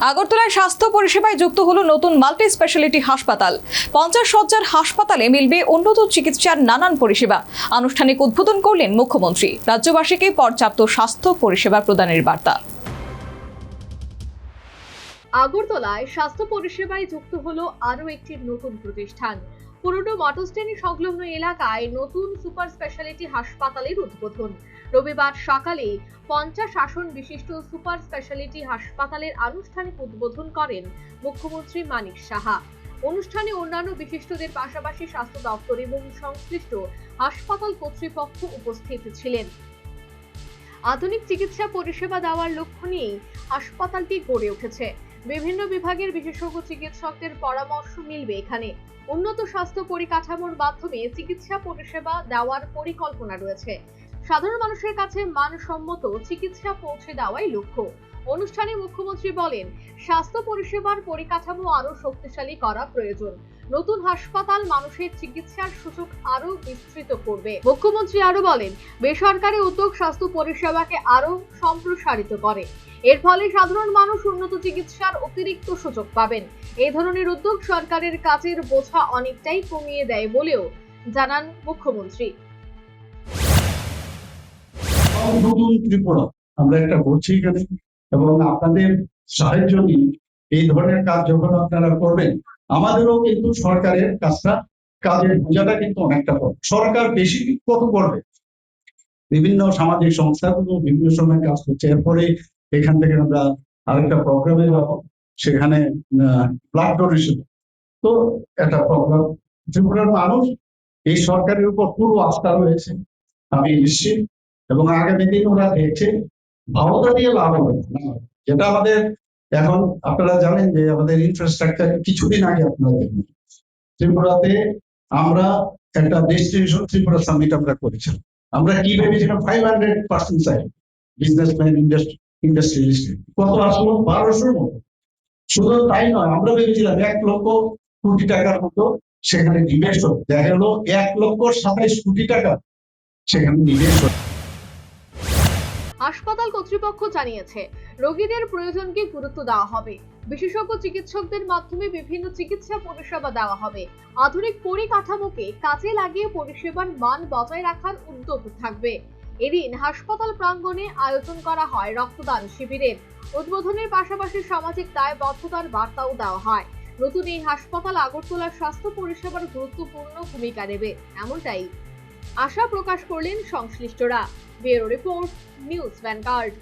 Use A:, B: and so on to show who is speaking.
A: আগরতলায় স্বাস্থ্য পরিষেবায় যুক্ত হলো নতুন মাল্টি স্পেশালিটি হাসপাতাল। 50 শয্যার হাসপাতালে মিলবে উন্নত চিকিৎসার নানান পরিষেবা। আনুষ্ঠানিক উদ্বোধন করলেন মুখ্যমন্ত্রী। রাজ্যবাসীকে পর্যাপ্ত স্বাস্থ্য পরিষেবা প্রদানের বার্তা।
B: আগরতলায় স্বাস্থ্য পরিষেবায় যুক্ত হলো আরও একটি নতুন প্রতিষ্ঠান। পুরনো মটরস্ট্যান্ড সংলগ্ন এলাকায় নতুন সুপার স্পেশালিটি হাসপাতালের উদ্বোধন। রবিবার সকালে 50 আসন বিশিষ্ট সুপার স্পেশালিটি হাসপাতালের আনুষ্ঠানিক উদ্বোধন করেন মুখ্যমন্ত্রী মানিক সাহা। অনুষ্ঠানে অন্যান্য বিশিষ্টদের পাশাপাশি স্বাস্থ্য দপ্তর এবং সংশ্লিষ্ট হাসপাতাল কর্তৃপক্ষ উপস্থিত ছিলেন। আধুনিক চিকিৎসা পরিষেবা দেওয়ার লক্ষ্য নিয়েই হাসপাতালটি গড়ে উঠেছে। বিভিন্ন বিভাগের বিশেষজ্ঞ চিকিৎসকদের পরামর্শ মিলবে এখানে। উন্নত স্বাস্থ্য পরিকাঠামোর মাধ্যমে চিকিৎসা পরিষেবা দেওয়ার পরিকল্পনা রয়েছে। সাধারণ মানুষের কাছে মানসম্মত চিকিৎসা পৌঁছে দেওয়াই লক্ষ্য। অনুষ্ঠানে মুখ্যমন্ত্রী বলেন, স্বাস্থ্য পরিষেবার পরিকাঠামো আরো শক্তিশালী করা প্রয়োজন। নতুন হাসপাতাল মানুষের চিকিৎসার সুযোগ আরো বিস্তৃত করবে। মুখ্যমন্ত্রী আরো বলেন, বেসরকারি উদ্যোগ স্বাস্থ্য পরিষেবাকে আরো সম্প্রসারিত করে। এর ফলে সাধারণ মানুষ উন্নত চিকিৎসার অতিরিক্ত সুযোগ পাবেন। এই ধরনের উদ্যোগ সরকারের কাজের বোঝা অনেকটাই কমিয়ে দেয় বলেও জানান মুখ্যমন্ত্রী।
C: নতুন ত্রিপুরা আমরা একটা করছি এখানে, এবং আপনাদের সাহায্য নিয়ে এই ধরনের কাজ যখন আপনারা করবেন, আমাদেরও কিন্তু সরকারের কাজের বোঝাটা কিন্তু অনেকটা কম। সরকার বেশি কত করবে, বিভিন্ন সামাজিক সংস্থাগুলো বিভিন্ন সময় কাজ করছে। এরপরে এখান থেকে আমরা আরেকটা প্রোগ্রামে যাবো, সেখানে ব্লাড ডোনেশন। তো একটা প্রোগ্রাম, ত্রিপুরার মানুষ এই সরকারের উপর পুরো আস্থা রয়েছে, আমি নিশ্চিত। এবং আগামী দিন ওরা দেখছে ভাবতা দিয়ে লাভ হবে না। যেটা আমাদের এখন আপনারা জানেন যে আমাদের ইনফ্রাস্ট্রাকচার কিছুদিন আগে আপনারা দেখবেন ত্রিপুরাতে আমরা একটা ডেস্টিনেশন ত্রিপুরা সামিট আমরা করেছিলাম। আমরা কি ভেবেছিলাম 500% সাইড বিজনেসম্যান ইন্ডাস্ট্রিয়ালিস্ট কত আসলো 1200-র মতো। শুধু তাই নয়, আমরা ভেবেছিলাম 1 লক্ষ কোটি টাকার মতো সেখানে নিবেশ হবে। দেখা গেল 1,27,00,000 কোটি টাকা সেখানে নিবেশ হবে।
B: হাসপাতাল কর্তৃপক্ষ জানিয়েছে, রোগীদের প্রয়োজনকে গুরুত্ব দেওয়া হবে। বিশেষজ্ঞ চিকিৎসকদের মাধ্যমে বিভিন্ন চিকিৎসা পরিষেবা দেওয়া হবে। আধুনিক পরিকাঠামোকে কাজে লাগিয়ে পরিষেবার মান বজায় রাখার উদ্যোগ থাকবে। এদিন হাসপাতাল প্রাঙ্গণে আয়োজন করা হয় রক্তদান শিবিরের। উদ্বোধনের পাশাপাশি সামাজিক দায়বদ্ধতার বার্তাও দেওয়া হয়। নতুন এই হাসপাতাল আগরতলার স্বাস্থ্য পরিষেবার গুরুত্বপূর্ণ ভূমিকা নেবে, এমনটাই আশা প্রকাশ করলেন সংশ্লিষ্টরা। Bureau report, news vanguard.